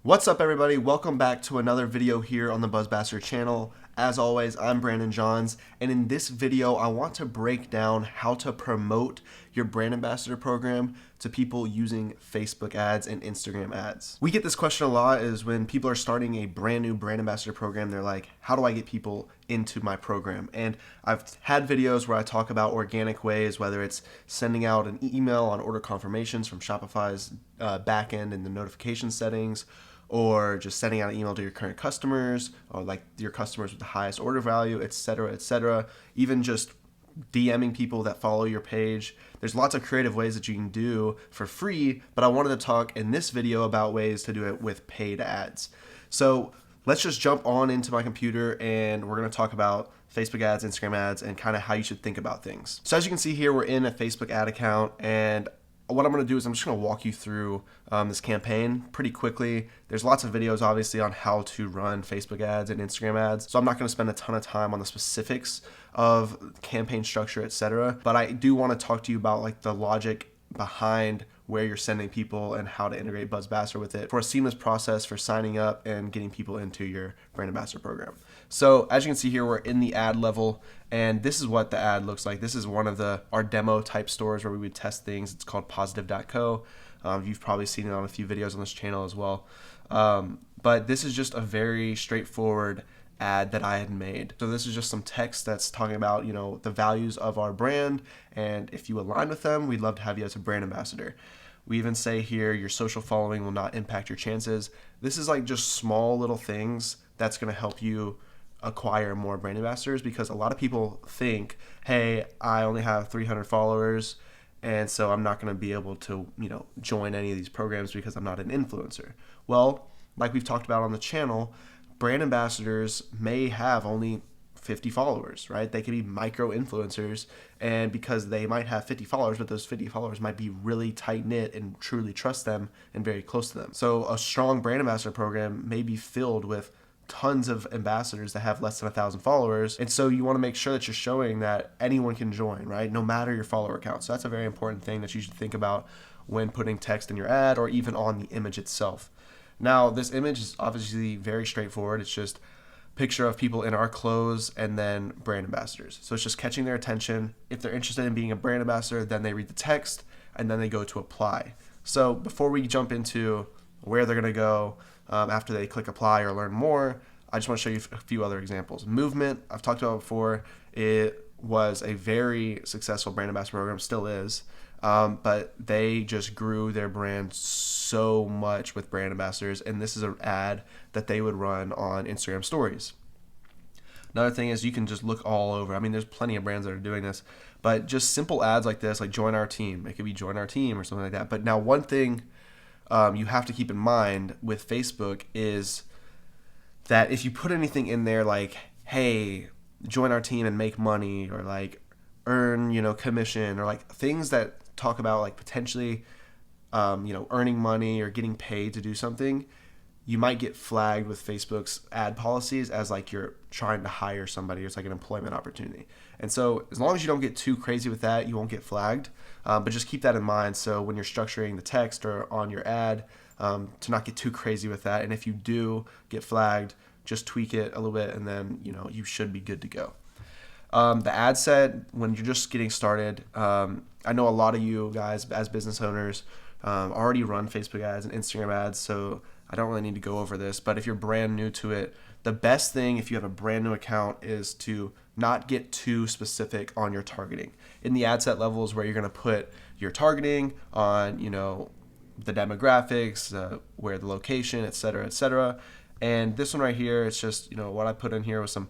What's up, everybody? Welcome back to another video here on the Buzzbassador channel. As always, I'm Brandon Johns, and in this video, I want to break down how to promote your brand ambassador program to people using Facebook ads and Instagram ads. We get this question a lot is when people are starting a brand new brand ambassador program, they're like, how do I get people into my program? And I've had videos where I talk about organic ways, whether it's sending out an email on order confirmations from Shopify's backend in the notification settings, or just sending out an email to your current customers, or like your customers with the highest order value, etc., etc. Even just DMing people that follow your page. There's lots of creative ways that you can do for free, but I wanted to talk in this video about ways to do it with paid ads. So let's just jump on into my computer and we're going to talk about Facebook ads, Instagram ads, and kind of how you should think about things. So as you can see here, we're in a Facebook ad account, and what I'm going to do is I'm just going to walk you through this campaign pretty quickly. There's lots of videos obviously on how to run Facebook ads and Instagram ads, so I'm not going to spend a ton of time on the specifics of campaign structure, etc. But I do want to talk to you about like the logic behind where you're sending people and how to integrate Buzzbassador with it for a seamless process for signing up and getting people into your brand ambassador program. So as you can see here, we're in the ad level, and this is what the ad looks like. This is one of our demo type stores where we would test things. It's called positive.co. You've probably seen it on a few videos on this channel as well. But this is just a very straightforward ad that I had made. So this is just some text that's talking about, the values of our brand, and if you align with them, we'd love to have you as a brand ambassador. We even say here, your social following will not impact your chances. This is like just small little things that's going to help you acquire more brand ambassadors, because a lot of people think, hey, I only have 300 followers, and so I'm not going to be able to, join any of these programs because I'm not an influencer. Well, like we've talked about on the channel, brand ambassadors may have only 50 followers, right? They could be micro influencers, and because they might have 50 followers, but those 50 followers might be really tight knit and truly trust them and very close to them. So a strong brand ambassador program may be filled with tons of ambassadors that have less than 1,000 followers. And so you want to make sure that you're showing that anyone can join, right? No matter your follower count. So that's a very important thing that you should think about when putting text in your ad or even on the image itself. Now, this image is obviously very straightforward. It's just a picture of people in our clothes and then brand ambassadors. So it's just catching their attention. If they're interested in being a brand ambassador, then they read the text and then they go to apply. So before we jump into where they're going to go after they click apply or learn more, I just want to show you a few other examples. Movement, I've talked about before. It was a very successful brand ambassador program, still is. But they just grew their brand so much with brand ambassadors, and this is an ad that they would run on Instagram stories. Another thing is you can just look all over. I mean, there's plenty of brands that are doing this, but just simple ads like this, like join our team. It could be join our team or something like that. But now one thing you have to keep in mind with Facebook is that if you put anything in there like, hey, join our team and make money, or like earn, commission, or like things that talk about like potentially, earning money or getting paid to do something, you might get flagged with Facebook's ad policies as like you're trying to hire somebody. It's like an employment opportunity. And so as long as you don't get too crazy with that, you won't get flagged. But just keep that in mind. So when you're structuring the text or on your ad, to not get too crazy with that. And if you do get flagged, just tweak it a little bit, and then you should be good to go. The ad set, when you're just getting started, I know a lot of you guys as business owners already run Facebook ads and Instagram ads, so I don't really need to go over this. But if you're brand new to it, the best thing if you have a brand new account is to not get too specific on your targeting. In the ad set levels where you're going to put your targeting on, the demographics, where the location, et cetera, et cetera. And this one right here, it's just, what I put in here was some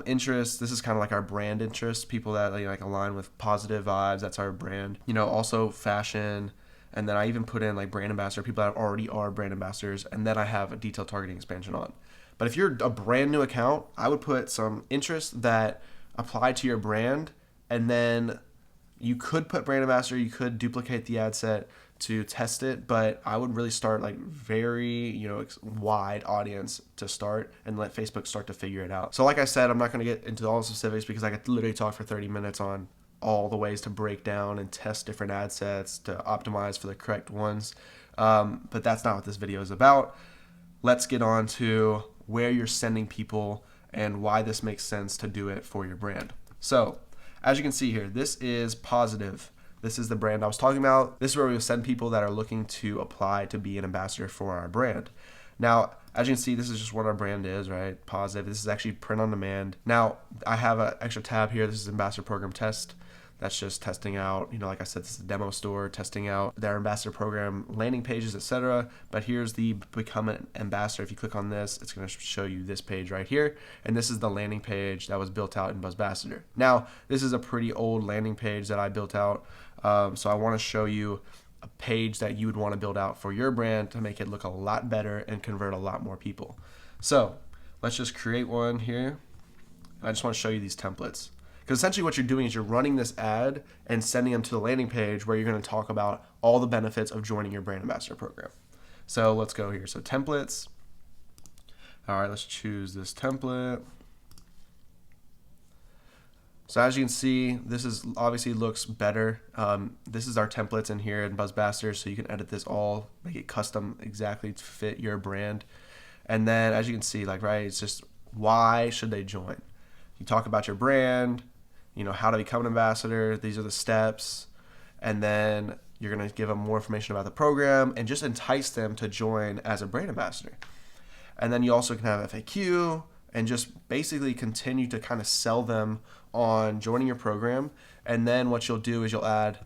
interests. This is kind of like our brand interests, people that like align with positive vibes. That's our brand. Also fashion. And then I even put in like brand ambassador, people that already are brand ambassadors. And then I have a detailed targeting expansion on. But if you're a brand new account, I would put some interests that apply to your brand. And then you could put brand ambassador, you could duplicate the ad set to test it, but I would really start like very, wide audience to start and let Facebook start to figure it out. So like I said, I'm not going to get into all the specifics because I could literally talk for 30 minutes on all the ways to break down and test different ad sets to optimize for the correct ones. But that's not what this video is about. let's get on to where you're sending people and why this makes sense to do it for your brand. So as you can see here, this is Positive. This is the brand I was talking about. This is where we send people that are looking to apply to be an ambassador for our brand. Now, as you can see, this is just what our brand is, right? Positive. This is actually print on demand. Now, I have an extra tab here. This is Ambassador Program Test. That's just testing out, like I said, this is a demo store, testing out their ambassador program landing pages, etc. But here's the Become an Ambassador. If you click on this, it's going to show you this page right here. And this is the landing page that was built out in Buzzbassador. Now, this is a pretty old landing page that I built out. So I want to show you a page that you would want to build out for your brand to make it look a lot better and convert a lot more people. So let's just create one here. I just want to show you these templates. Because essentially what you're doing is you're running this ad and sending them to the landing page where you're going to talk about all the benefits of joining your brand ambassador program. So let's go here. So templates. All right, let's choose this template. So as you can see, this is obviously looks better. This is our templates in here in Buzzbassador, so you can edit this all, make it custom exactly to fit your brand. And then as you can see, it's just why should they join? You talk about your brand, how to become an ambassador. These are the steps. And then you're going to give them more information about the program and just entice them to join as a brand ambassador. And then you also can have FAQ and just basically continue to kind of sell them on joining your program. And then what you'll do is you'll add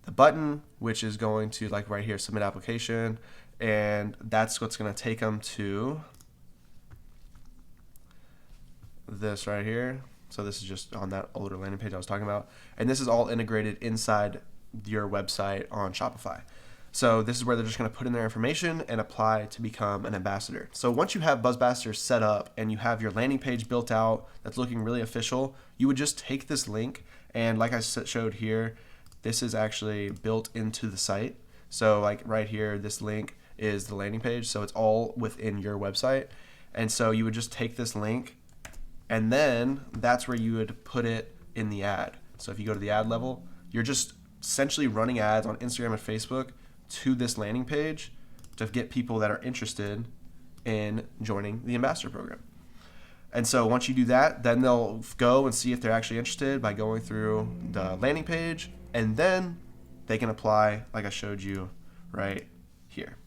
the button, which is going to right here, submit application. And that's what's going to take them to this right here. So this is just on that older landing page I was talking about. And this is all integrated inside your website on Shopify. So this is where they're just going to put in their information and apply to become an ambassador. So once you have Buzzbassador set up and you have your landing page built out that's looking really official, you would just take this link, and like I showed here, this is actually built into the site. So right here, this link is the landing page. So it's all within your website. And so you would just take this link, and then that's where you would put it in the ad. So if you go to the ad level, you're just essentially running ads on Instagram and Facebook to this landing page to get people that are interested in joining the ambassador program. And so once you do that, then they'll go and see if they're actually interested by going through the landing page, and then they can apply like I showed you right here.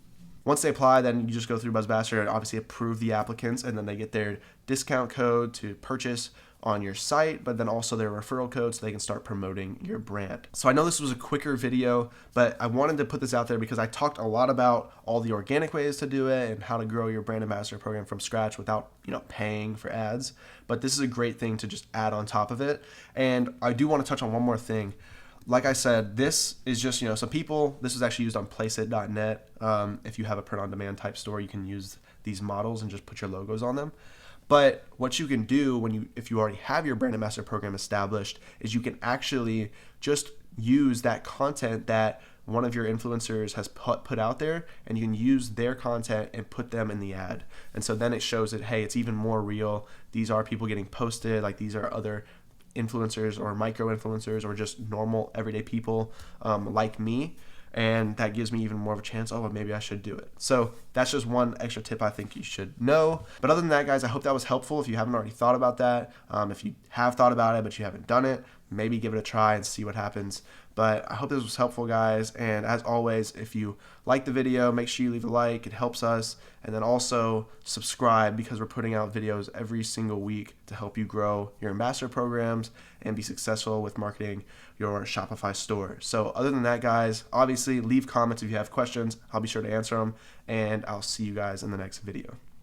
Once they apply, then you just go through Buzzbassador and obviously approve the applicants, and then they get their discount code to purchase on your site, but then also their referral code so they can start promoting your brand. So I know this was a quicker video, but I wanted to put this out there because I talked a lot about all the organic ways to do it and how to grow your brand ambassador program from scratch without paying for ads. But this is a great thing to just add on top of it. And I do want to touch on one more thing. Like I said, this is just, some people, this is actually used on placeit.net. If you have a print-on-demand type store, you can use these models and just put your logos on them. But what you can do if you already have your brand ambassador program established is you can actually just use that content that one of your influencers has put out there, and you can use their content and put them in the ad. And so then it shows that, hey, it's even more real. These are people getting posted, these are other influencers or micro influencers or just normal everyday people like me, and that gives me even more of a chance. Oh, maybe I should do it. So that's just one extra tip I think you should know. But other than that, guys, I hope that was helpful. If you haven't already thought about that, if you have thought about it but you haven't done it, maybe give it a try and see what happens. But I hope this was helpful, guys. And as always, if you like the video, make sure you leave a like. It helps us. And then also subscribe, because we're putting out videos every single week to help you grow your ambassador programs and be successful with marketing your Shopify store. So other than that, guys, obviously leave comments if you have questions. I'll be sure to answer them. And I'll see you guys in the next video.